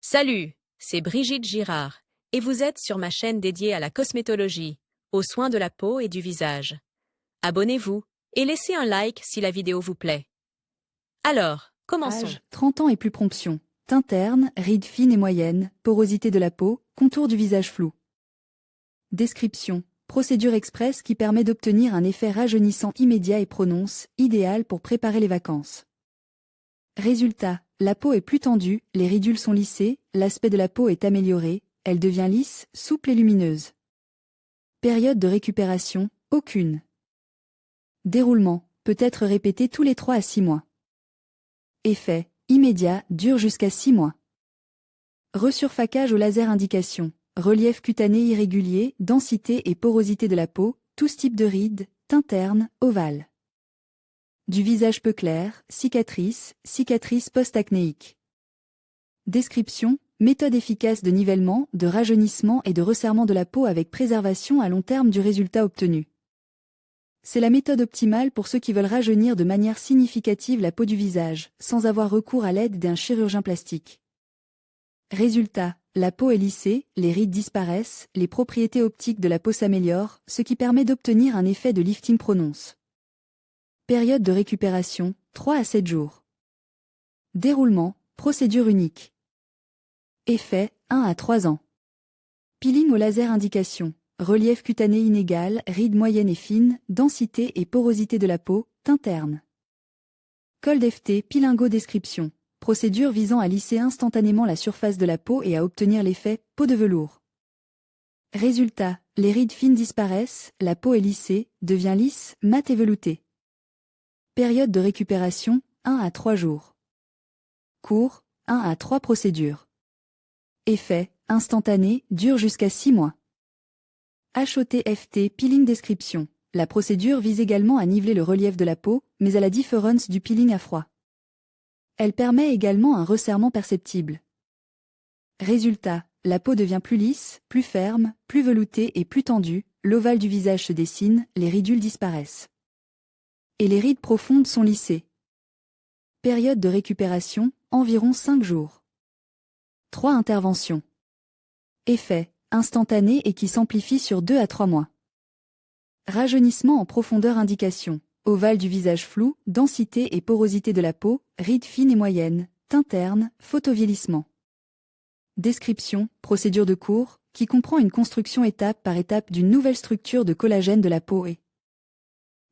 Salut, c'est Brigitte Girard, et vous êtes sur ma chaîne dédiée à la cosmétologie, aux soins de la peau et du visage. Abonnez-vous et laissez un like si la vidéo vous plaît. Alors, commençons. Âge, 30 ans et plus promption. Teint terne, rides fines et moyennes, porosité de la peau, contour du visage flou. Description. Procédure express qui permet d'obtenir un effet rajeunissant immédiat et prononce, idéal pour préparer les vacances. Résultat. La peau est plus tendue, les ridules sont lissées, l'aspect de la peau est amélioré, elle devient lisse, souple et lumineuse. Période de récupération, aucune. Déroulement, peut être répété tous les 3 à 6 mois. Effet, immédiat, dure jusqu'à 6 mois. Resurfacage au laser indication, relief cutané irrégulier, densité et porosité de la peau, tous types de rides, teint terne, ovale. Du visage peu clair, cicatrice post-acnéique. Description, méthode efficace de nivellement, de rajeunissement et de resserrement de la peau avec préservation à long terme du résultat obtenu. C'est la méthode optimale pour ceux qui veulent rajeunir de manière significative la peau du visage, sans avoir recours à l'aide d'un chirurgien plastique. Résultat, la peau est lissée, les rides disparaissent, les propriétés optiques de la peau s'améliorent, ce qui permet d'obtenir un effet de lifting prononce. Période de récupération, 3 à 7 jours. Déroulement, procédure unique. Effet, 1 à 3 ans. Peeling au laser indication, relief cutané inégal, rides moyennes et fines, densité et porosité de la peau, teint terne. Col d'FT, peelingo description. Procédure visant à lisser instantanément la surface de la peau et à obtenir l'effet peau de velours. Résultat, les rides fines disparaissent, la peau est lissée, devient lisse, mate et veloutée. Période de récupération, 1 à 3 jours. Cours, 1 à 3 procédures. Effet, instantané, dure jusqu'à 6 mois. HOTFT peeling description. La procédure vise également à niveler le relief de la peau, mais à la différence du peeling à froid. Elle permet également un resserrement perceptible. Résultat, la peau devient plus lisse, plus ferme, plus veloutée et plus tendue, l'ovale du visage se dessine, les ridules disparaissent. Et les rides profondes sont lissées. Période de récupération, environ 5 jours. 3 interventions. Effet, instantané et qui s'amplifie sur 2 à 3 mois. Rajeunissement en profondeur indication, ovale du visage flou, densité et porosité de la peau, rides fines et moyennes, teint terne, photovieillissement. Description, procédure de cours, qui comprend une construction étape par étape d'une nouvelle structure de collagène de la peau et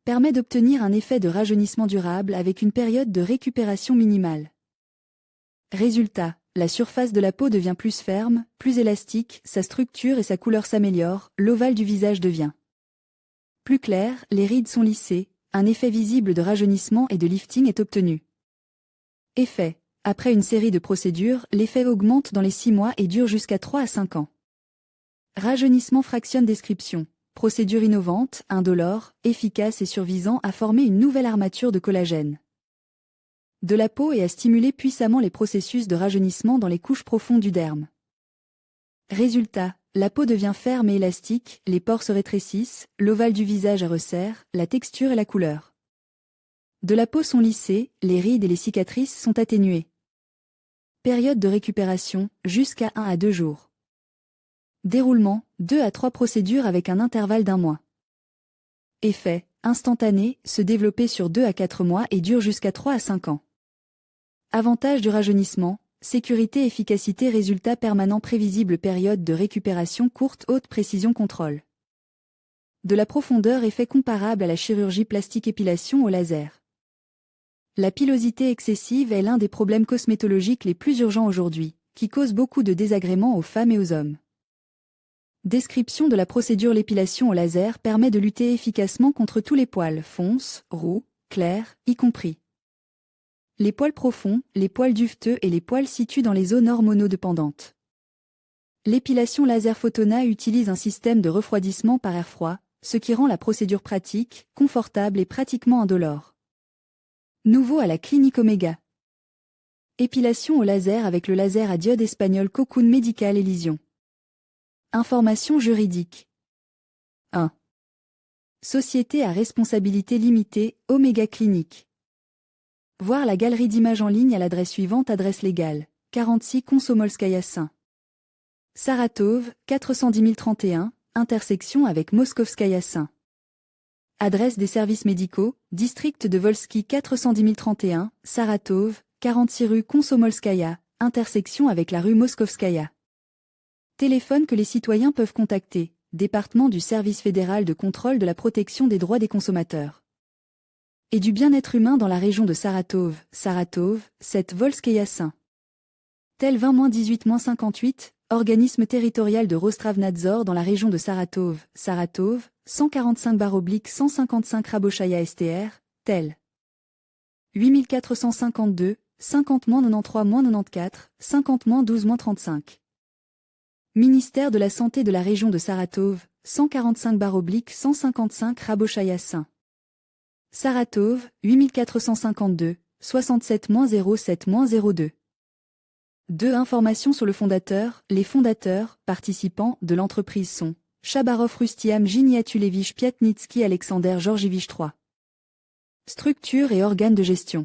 permet d'obtenir un effet de rajeunissement durable avec une période de récupération minimale. Résultat, la surface de la peau devient plus ferme, plus élastique, sa structure et sa couleur s'améliorent, l'ovale du visage devient plus clair, les rides sont lissées, un effet visible de rajeunissement et de lifting est obtenu. Effet, après une série de procédures, l'effet augmente dans les 6 mois et dure jusqu'à 3 à 5 ans. Rajeunissement fractionne description. Procédure innovante, indolore, efficace et survisant à former une nouvelle armature de collagène de la peau et à stimuler puissamment les processus de rajeunissement dans les couches profondes du derme. Résultat, la peau devient ferme et élastique, les pores se rétrécissent, l'ovale du visage resserre, la texture et la couleur de la peau sont lissées, les rides et les cicatrices sont atténuées. Période de récupération, jusqu'à 1 à 2 jours. Déroulement, 2 à 3 procédures avec un intervalle d'1 mois. Effet, instantané, se développer sur 2 à 4 mois et dure jusqu'à 3 à 5 ans. Avantage du rajeunissement, sécurité, efficacité, résultat permanent, prévisible, période de récupération courte, haute précision, contrôle de la profondeur, effet comparable à la chirurgie plastique, épilation au laser. La pilosité excessive est l'un des problèmes cosmétologiques les plus urgents aujourd'hui, qui cause beaucoup de désagréments aux femmes et aux hommes. Description de la procédure. L'épilation au laser permet de lutter efficacement contre tous les poils, fonces, roux, clairs, y compris les poils profonds, les poils duveteux et les poils situés dans les zones hormonodépendantes. L'épilation laser Photona utilise un système de refroidissement par air froid, ce qui rend la procédure pratique, confortable et pratiquement indolore. Nouveau à la clinique Omega. Épilation au laser avec le laser à diode espagnol Cocoon Medical Elysion. Information juridique. 1. Société à responsabilité limitée, Omega Clinique. Voir la galerie d'images en ligne à l'adresse suivante. Adresse légale, 46 Komsomolskaya St. Saratov, 410 031, intersection avec Moskovskaya St. Adresse des services médicaux, district de Volsky 410 031, Saratov, 46 rue Komsomolskaya, intersection avec la rue Moskovskaya. Téléphone que les citoyens peuvent contacter, département du service fédéral de contrôle de la protection des droits des consommateurs et du bien-être humain dans la région de Saratov, Saratov, 7 Volskaya St. Tel 20-18-58, organisme territorial de Rostravnadzor dans la région de Saratov, Saratov, 145/155 Rabochaya STR, tel 8452, 50-93-94, 50-12-35. Ministère de la Santé de la région de Saratov, 145/155 Rabochaya St. Saratov, 8452, 67-07-02. 2. Informations sur le fondateur. Les fondateurs, participants, de l'entreprise sont Chabarov Rustiam Giniatulevich Piatnitsky Alexander Georgievich III. Structure et organes de gestion.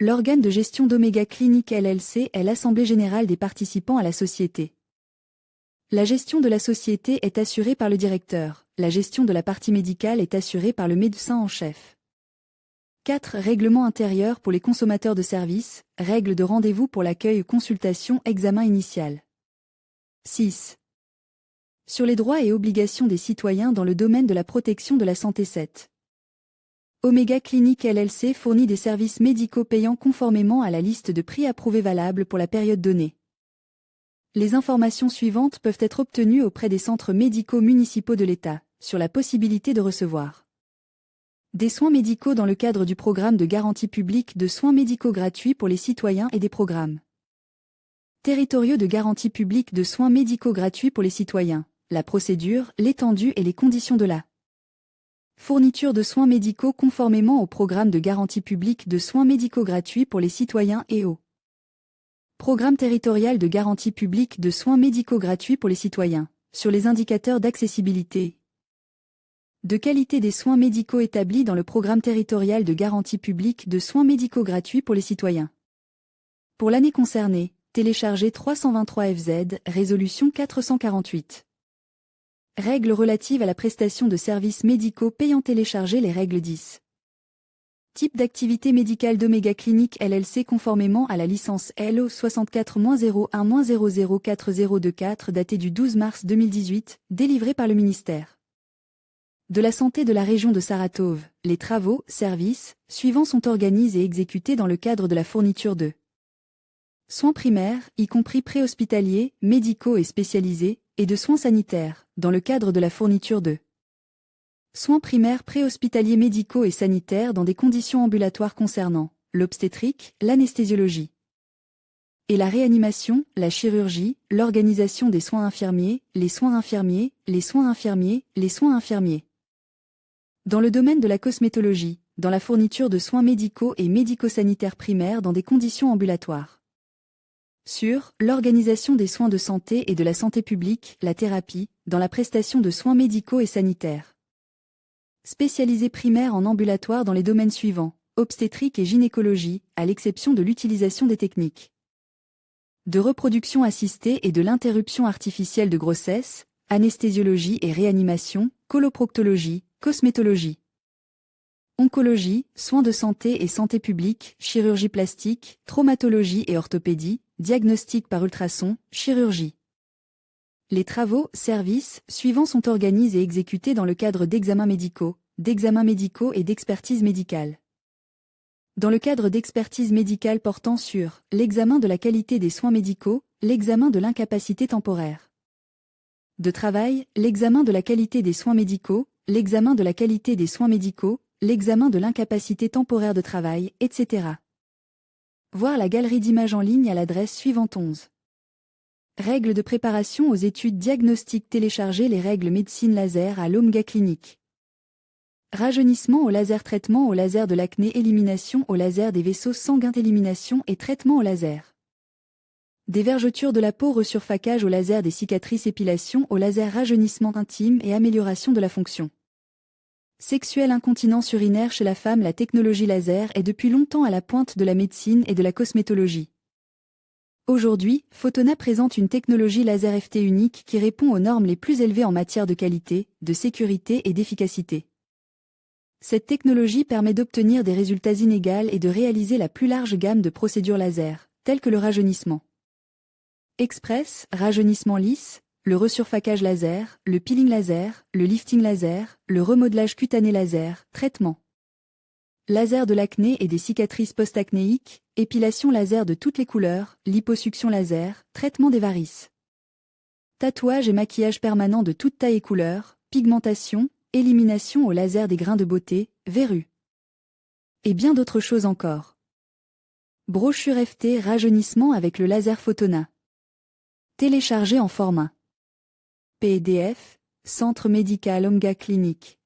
L'organe de gestion d'Omega Clinic LLC est l'assemblée générale des participants à la société. La gestion de la société est assurée par le directeur, la gestion de la partie médicale est assurée par le médecin en chef. 4. Règlement intérieur pour les consommateurs de services, règles de rendez-vous pour l'accueil, consultation, examen initial. 6. Sur les droits et obligations des citoyens dans le domaine de la protection de la santé. 7. Omega Clinic LLC fournit des services médicaux payants conformément à la liste de prix approuvés valables pour la période donnée. Les informations suivantes peuvent être obtenues auprès des centres médicaux municipaux de l'État, sur la possibilité de recevoir des soins médicaux dans le cadre du programme de garantie publique de soins médicaux gratuits pour les citoyens et des programmes territoriaux de garantie publique de soins médicaux gratuits pour les citoyens, la procédure, l'étendue et les conditions de la fourniture de soins médicaux conformément au programme de garantie publique de soins médicaux gratuits pour les citoyens et au programme territorial de garantie publique de soins médicaux gratuits pour les citoyens, sur les indicateurs d'accessibilité, de qualité des soins médicaux établis dans le programme territorial de garantie publique de soins médicaux gratuits pour les citoyens. Pour l'année concernée, téléchargez 323 FZ, résolution 448. Règles relatives à la prestation de services médicaux payants. Téléchargez les règles 10. Type d'activité médicale d'Omega Clinic LLC conformément à la licence LO 64-01-004024 datée du 12 mars 2018, délivrée par le ministère de la Santé de la région de Saratov. Les travaux, services, suivants sont organisés et exécutés dans le cadre de la fourniture de soins primaires, y compris préhospitaliers, médicaux et spécialisés, et de soins sanitaires, dans le cadre de la fourniture de soins primaires préhospitaliers médicaux et sanitaires dans des conditions ambulatoires concernant l'obstétrique, l'anesthésiologie et la réanimation, la chirurgie, l'organisation des soins infirmiers, les soins infirmiers, les soins infirmiers, les soins infirmiers. Dans le domaine de la cosmétologie, dans la fourniture de soins médicaux et médico-sanitaires primaires dans des conditions ambulatoires. Sur l'organisation des soins de santé et de la santé publique, la thérapie, dans la prestation de soins médicaux et sanitaires. Spécialisés primaires en ambulatoire dans les domaines suivants, obstétrique et gynécologie, à l'exception de l'utilisation des techniques de reproduction assistée et de l'interruption artificielle de grossesse, anesthésiologie et réanimation, coloproctologie, cosmétologie, oncologie, soins de santé et santé publique, chirurgie plastique, traumatologie et orthopédie, diagnostic par ultrason, chirurgie. Les travaux, services, suivants sont organisés et exécutés dans le cadre d'examens médicaux et d'expertise médicale. Dans le cadre d'expertise médicale portant sur l'examen de la qualité des soins médicaux, l'examen de l'incapacité temporaire de travail, l'examen de la qualité des soins médicaux, l'examen de la qualité des soins médicaux, l'examen de l'incapacité temporaire de travail, etc. Voir la galerie d'images en ligne à l'adresse suivante 11. Règles de préparation aux études diagnostiques. Télécharger les règles médecine laser à l'Omega Clinic. Rajeunissement au laser, traitement au laser de l'acné, élimination au laser des vaisseaux sanguins, élimination et traitement au laser des vergetures de la peau, resurfacage au laser des cicatrices, épilation au laser, rajeunissement intime et amélioration de la fonction sexuelle, incontinence urinaire chez la femme. La technologie laser est depuis longtemps à la pointe de la médecine et de la cosmétologie. Aujourd'hui, Photona présente une technologie laser FT unique qui répond aux normes les plus élevées en matière de qualité, de sécurité et d'efficacité. Cette technologie permet d'obtenir des résultats inégaux et de réaliser la plus large gamme de procédures laser, telles que le rajeunissement express, rajeunissement lisse, le resurfacage laser, le peeling laser, le lifting laser, le remodelage cutané laser, traitement laser de l'acné et des cicatrices post-acnéiques, épilation laser de toutes les couleurs, liposuction laser, traitement des varices, tatouage et maquillage permanent de toute taille et couleur, pigmentation, élimination au laser des grains de beauté, verrues. Et bien d'autres choses encore. Brochure FT rajeunissement avec le laser Photona. Téléchargé en format PDF, Centre médical Omga Clinique.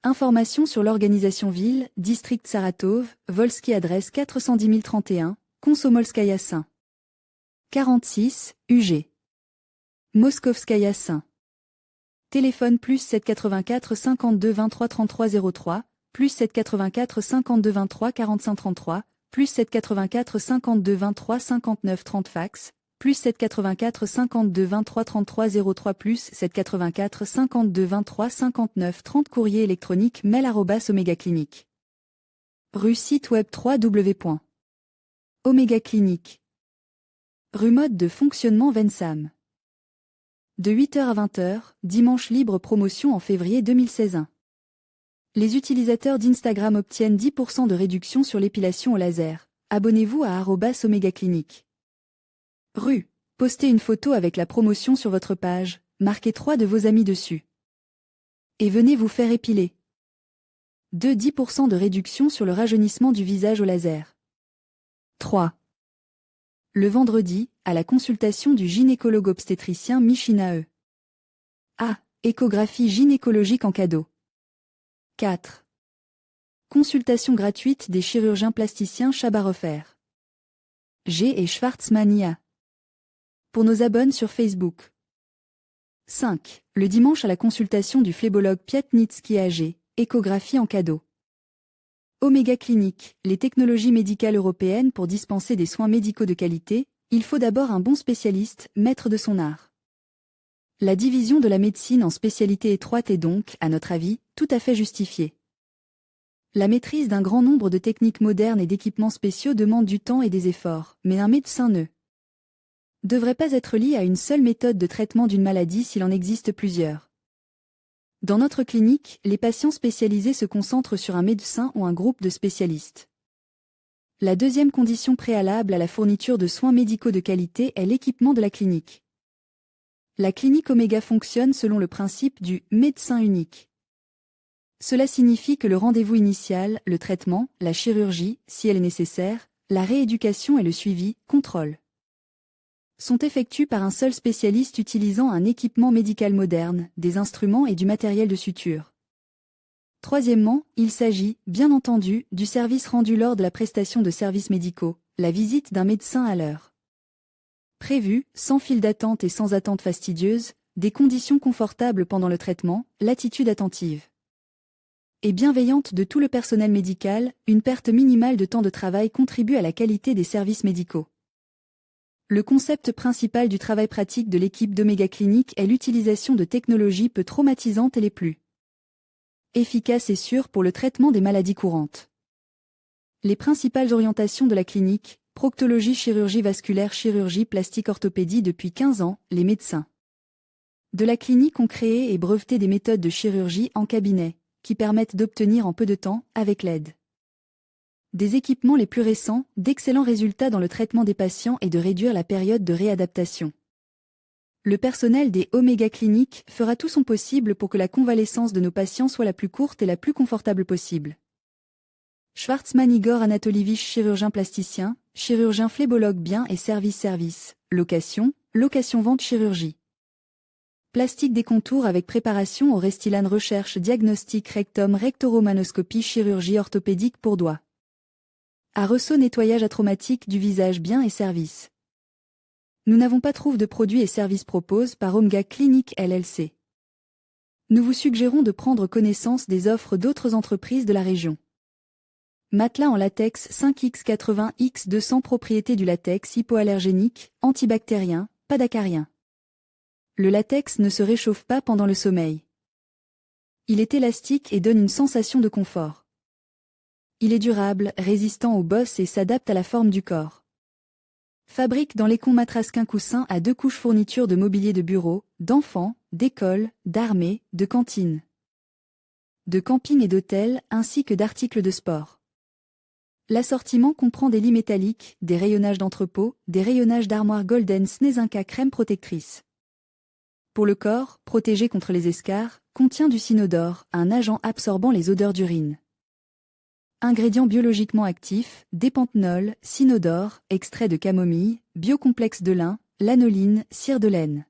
Informations sur l'organisation ville, district Saratov, Volsky adresse 410 031, Komsomolskaya Saint. 46, UG. Moskovskaya Saint. Téléphone plus 784 52 23 33 03, plus 784 52 23 45 33, plus 784 52 23 59 30 fax, plus 784 52 23 33 03 plus 784 52 23 59 30 courrier électronique mail@omegaclinique. Rue site web www.omegaclinique. Rue mode de fonctionnement Vensam. De 8h à 20h, dimanche libre promotion en février 2016. 1. Les utilisateurs d'Instagram obtiennent 10% de réduction sur l'épilation au laser. Abonnez-vous à @omegaclinique. Rue. Postez une photo avec la promotion sur votre page, marquez 3 de vos amis dessus. Et venez vous faire épiler. 2. 10% de réduction sur le rajeunissement du visage au laser. 3. Le vendredi, à la consultation du gynécologue obstétricien Michina E. A. Échographie gynécologique en cadeau. 4. Consultation gratuite des chirurgiens plasticiens Chabarofer. G et Schwarzmania. Pour nos abonnés sur Facebook. 5. Le dimanche à la consultation du phlébologue Piatnitsky AG, échographie en cadeau. Omega Clinique, les technologies médicales européennes pour dispenser des soins médicaux de qualité, il faut d'abord un bon spécialiste, maître de son art. La division de la médecine en spécialités étroites est donc, à notre avis, tout à fait justifiée. La maîtrise d'un grand nombre de techniques modernes et d'équipements spéciaux demande du temps et des efforts, mais un médecin ne devrait pas être lié à une seule méthode de traitement d'une maladie s'il en existe plusieurs. Dans notre clinique, les patients spécialisés se concentrent sur un médecin ou un groupe de spécialistes. La deuxième condition préalable à la fourniture de soins médicaux de qualité est l'équipement de la clinique. La clinique Omega fonctionne selon le principe du médecin unique. Cela signifie que le rendez-vous initial, le traitement, la chirurgie, si elle est nécessaire, la rééducation et le suivi, contrôle, sont effectués par un seul spécialiste utilisant un équipement médical moderne, des instruments et du matériel de suture. Troisièmement, il s'agit, bien entendu, du service rendu lors de la prestation de services médicaux, la visite d'un médecin à l'heure prévue, sans file d'attente et sans attente fastidieuse, des conditions confortables pendant le traitement, l'attitude attentive et bienveillante de tout le personnel médical, une perte minimale de temps de travail contribue à la qualité des services médicaux. Le concept principal du travail pratique de l'équipe d'Omega Clinique est l'utilisation de technologies peu traumatisantes et les plus efficaces et sûres pour le traitement des maladies courantes. Les principales orientations de la clinique, proctologie, chirurgie vasculaire, chirurgie plastique, orthopédie. Depuis 15 ans, les médecins de la clinique ont créé et breveté des méthodes de chirurgie en cabinet, qui permettent d'obtenir en peu de temps, avec l'aide des équipements les plus récents, d'excellents résultats dans le traitement des patients et de réduire la période de réadaptation. Le personnel des Omega Clinique fera tout son possible pour que la convalescence de nos patients soit la plus courte et la plus confortable possible. Schwarzman Igor Anatolievich, chirurgien plasticien, chirurgien phlébologue bien et service, location, vente chirurgie. Plastique des contours avec préparation au Restylane, recherche diagnostic rectum, rectoromanoscopie, chirurgie orthopédique pour doigts. À Resso, nettoyage atraumatique du visage bien et service. Nous n'avons pas trouvé de produits et services proposés par Omega Clinique LLC. Nous vous suggérons de prendre connaissance des offres d'autres entreprises de la région. Matelas en latex 5X80X200. Propriétés du latex: hypoallergénique, antibactérien, pas d'acarien. Le latex ne se réchauffe pas pendant le sommeil. Il est élastique et donne une sensation de confort. Il est durable, résistant aux bosses et s'adapte à la forme du corps. Fabrique dans l'Econ Matrasquin coussin à 2 couches. Fourniture de mobilier de bureau, d'enfants, d'école, d'armée, de cantine, de camping et d'hôtel, ainsi que d'articles de sport. L'assortiment comprend des lits métalliques, des rayonnages d'entrepôt, des rayonnages d'armoire Golden Snezinca crème protectrice. Pour le corps, protégé contre les escarres, contient du cynodore, un agent absorbant les odeurs d'urine. Ingrédients biologiquement actifs: dépenthenol, cynodore, extrait de camomille, biocomplexe de lin, lanoline, cire de laine.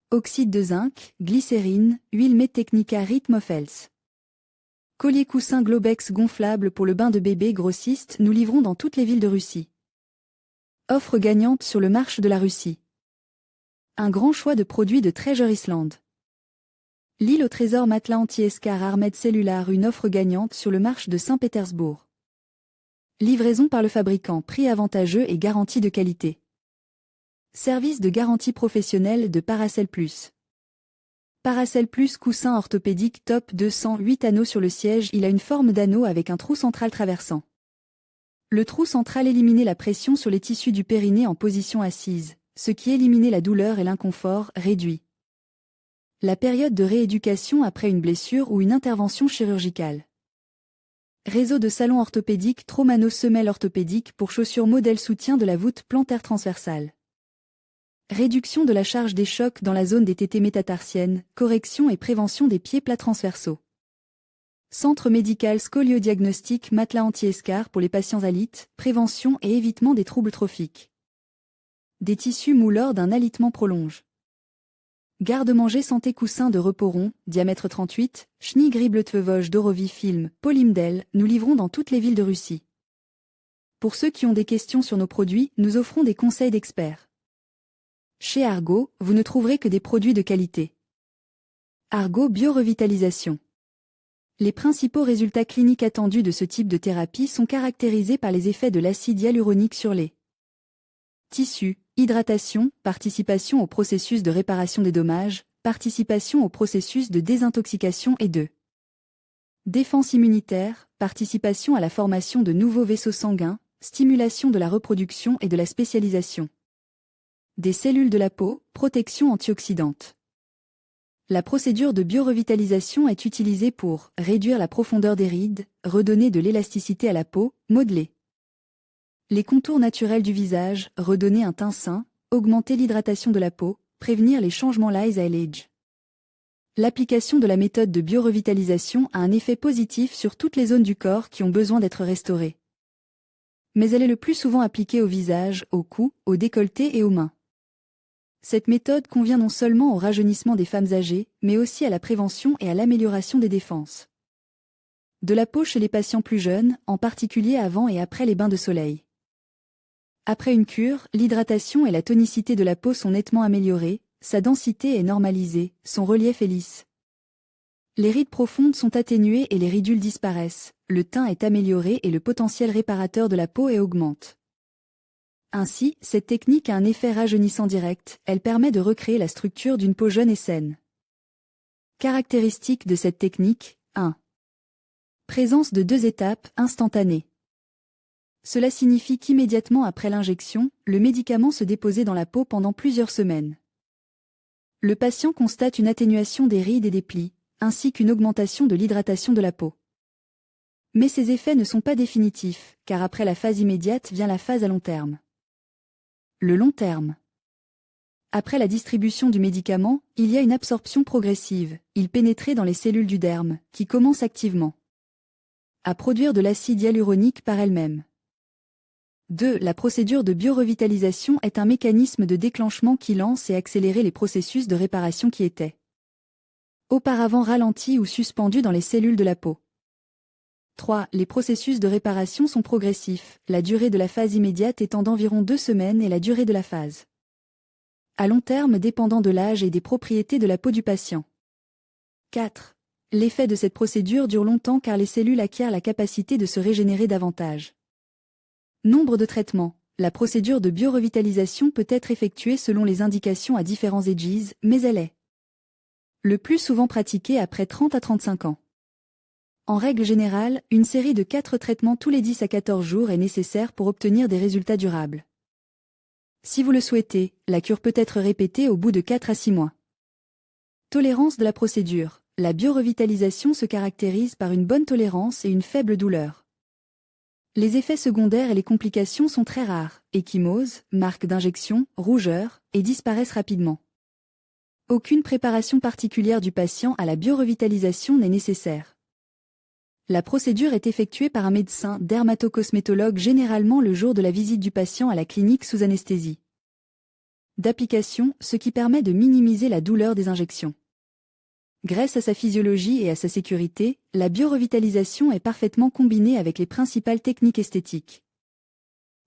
Oxyde de zinc, glycérine, huile Medtechnica Rhythm of Health. Collier coussin Globex gonflable pour le bain de bébé grossiste. Nous livrons dans toutes les villes de Russie. Offre gagnante sur le marché de la Russie. Un grand choix de produits de Treasure Island. L'île au trésor matelas anti-escar Armed Cellular. Une offre gagnante sur le marché de Saint-Pétersbourg. Livraison par le fabricant, prix avantageux et garantie de qualité. Service de garantie professionnelle de Paracel Plus. Paracel Plus coussin orthopédique top 208 anneaux sur le siège. Il a une forme d'anneau avec un trou central traversant. Le trou central éliminait la pression sur les tissus du périnée en position assise, ce qui éliminait la douleur et l'inconfort, réduit la période de rééducation après une blessure ou une intervention chirurgicale. Réseau de salons orthopédiques Tromano semelle orthopédique pour chaussures modèle soutien de la voûte plantaire transversale. Réduction de la charge des chocs dans la zone des tétées métatarsiennes, correction et prévention des pieds plats transversaux. Centre médical scoliodiagnostic matelas anti-escar pour les patients alites, prévention et évitement des troubles trophiques. Des tissus mous lors d'un alitement prolonge. Garde-manger santé coussin de repos rond, diamètre 38, Schnee-Gribletvevoj Dorovi Film, Polymdel. Nous livrons dans toutes les villes de Russie. Pour ceux qui ont des questions sur nos produits, nous offrons des conseils d'experts. Chez Argo, vous ne trouverez que des produits de qualité. Argo Biorevitalisation. Les principaux résultats cliniques attendus de ce type de thérapie sont caractérisés par les effets de l'acide hyaluronique sur les tissus, hydratation, participation au processus de réparation des dommages, participation au processus de désintoxication et de défense immunitaire, participation à la formation de nouveaux vaisseaux sanguins, stimulation de la reproduction et de la spécialisation des cellules de la peau, protection antioxydante. La procédure de biorevitalisation est utilisée pour réduire la profondeur des rides, redonner de l'élasticité à la peau, modeler les contours naturels du visage, redonner un teint sain, augmenter l'hydratation de la peau, prévenir les changements lice à l'âge. L'application de la méthode de biorevitalisation a un effet positif sur toutes les zones du corps qui ont besoin d'être restaurées. Mais elle est le plus souvent appliquée au visage, au cou, au décolleté et aux mains. Cette méthode convient non seulement au rajeunissement des femmes âgées, mais aussi à la prévention et à l'amélioration des défenses de la peau chez les patients plus jeunes, en particulier avant et après les bains de soleil. Après une cure, l'hydratation et la tonicité de la peau sont nettement améliorées, sa densité est normalisée, son relief est lisse. Les rides profondes sont atténuées et les ridules disparaissent, le teint est amélioré et le potentiel réparateur de la peau augmente. Ainsi, cette technique a un effet rajeunissant direct, elle permet de recréer la structure d'une peau jeune et saine. Caractéristiques de cette technique, 1. Présence de 2 étapes instantanées. Cela signifie qu'immédiatement après l'injection, le médicament se déposait dans la peau pendant plusieurs semaines. Le patient constate une atténuation des rides et des plis, ainsi qu'une augmentation de l'hydratation de la peau. Mais ces effets ne sont pas définitifs, car après la phase immédiate vient la phase à long terme. Le long terme. Après la distribution du médicament, il y a une absorption progressive, il pénétrait dans les cellules du derme, qui commencent activement à produire de l'acide hyaluronique par elle-même. 2. La procédure de biorevitalisation est un mécanisme de déclenchement qui lance et accélère les processus de réparation qui étaient auparavant ralentis ou suspendus dans les cellules de la peau. 3. Les processus de réparation sont progressifs, la durée de la phase immédiate étant d'environ 2 semaines et la durée de la phase à long terme dépendant de l'âge et des propriétés de la peau du patient. 4. L'effet de cette procédure dure longtemps car les cellules acquièrent la capacité de se régénérer davantage. Nombre de traitements. La procédure de biorevitalisation peut être effectuée selon les indications à différents ages, mais elle est le plus souvent pratiquée après 30 à 35 ans. En règle générale, une série de 4 traitements tous les 10 à 14 jours est nécessaire pour obtenir des résultats durables. Si vous le souhaitez, la cure peut être répétée au bout de 4 à 6 mois. Tolérance de la procédure. La biorevitalisation se caractérise par une bonne tolérance et une faible douleur. Les effets secondaires et les complications sont très rares, ecchymose, marque d'injection, rougeur, et disparaissent rapidement. Aucune préparation particulière du patient à la biorevitalisation n'est nécessaire. La procédure est effectuée par un médecin dermatocosmétologue généralement le jour de la visite du patient à la clinique sous anesthésie d'application, ce qui permet de minimiser la douleur des injections. Grâce à sa physiologie et à sa sécurité, la biorevitalisation est parfaitement combinée avec les principales techniques esthétiques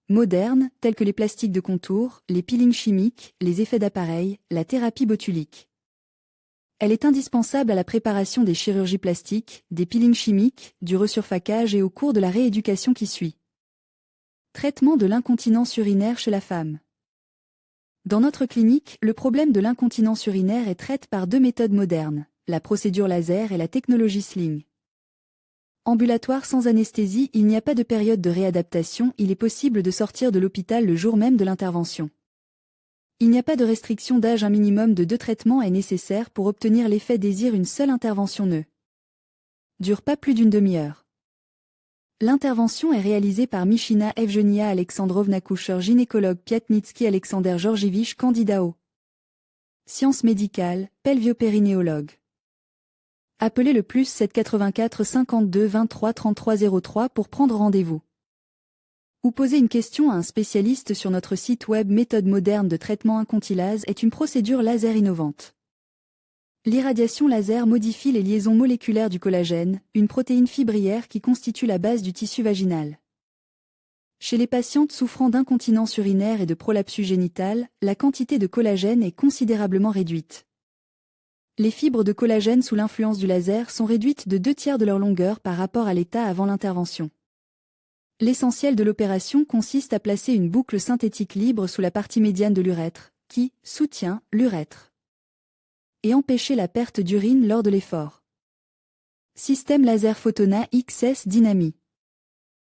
modernes, telles que les plastiques de contour, les peelings chimiques, les effets d'appareil, la thérapie botulique. Elle est indispensable à la préparation des chirurgies plastiques, des peelings chimiques, du resurfacage et au cours de la rééducation qui suit. Traitement de l'incontinence urinaire chez la femme. Dans notre clinique, le problème de l'incontinence urinaire est traité par 2 méthodes modernes, la procédure laser et la technologie Sling. Ambulatoire sans anesthésie, il n'y a pas de période de réadaptation, il est possible de sortir de l'hôpital le jour même de l'intervention. Il n'y a pas de restriction d'âge, un minimum de 2 traitements est nécessaire pour obtenir l'effet désir, une seule intervention ne dure pas plus d'une demi-heure. L'intervention est réalisée par Michina Evgenia Alexandrovna Coucher, gynécologue Piatnitsky Alexander Georgievich, candidat aux sciences médicales, pelviopérinéologue. Appelez le +7 84 52 23 33 03 pour prendre rendez-vous. Ou poser une question à un spécialiste sur notre site web. Méthode moderne de traitement incontinence est une procédure laser innovante. L'irradiation laser modifie les liaisons moléculaires du collagène, une protéine fibrillaire qui constitue la base du tissu vaginal. Chez les patientes souffrant d'incontinence urinaire et de prolapsus génital, la quantité de collagène est considérablement réduite. Les fibres de collagène sous l'influence du laser sont réduites de 2/3 de leur longueur par rapport à l'état avant l'intervention. L'essentiel de l'opération consiste à placer une boucle synthétique libre sous la partie médiane de l'urètre, qui soutient l'urètre, et empêcher la perte d'urine lors de l'effort. Système laser Photona XS Dynami.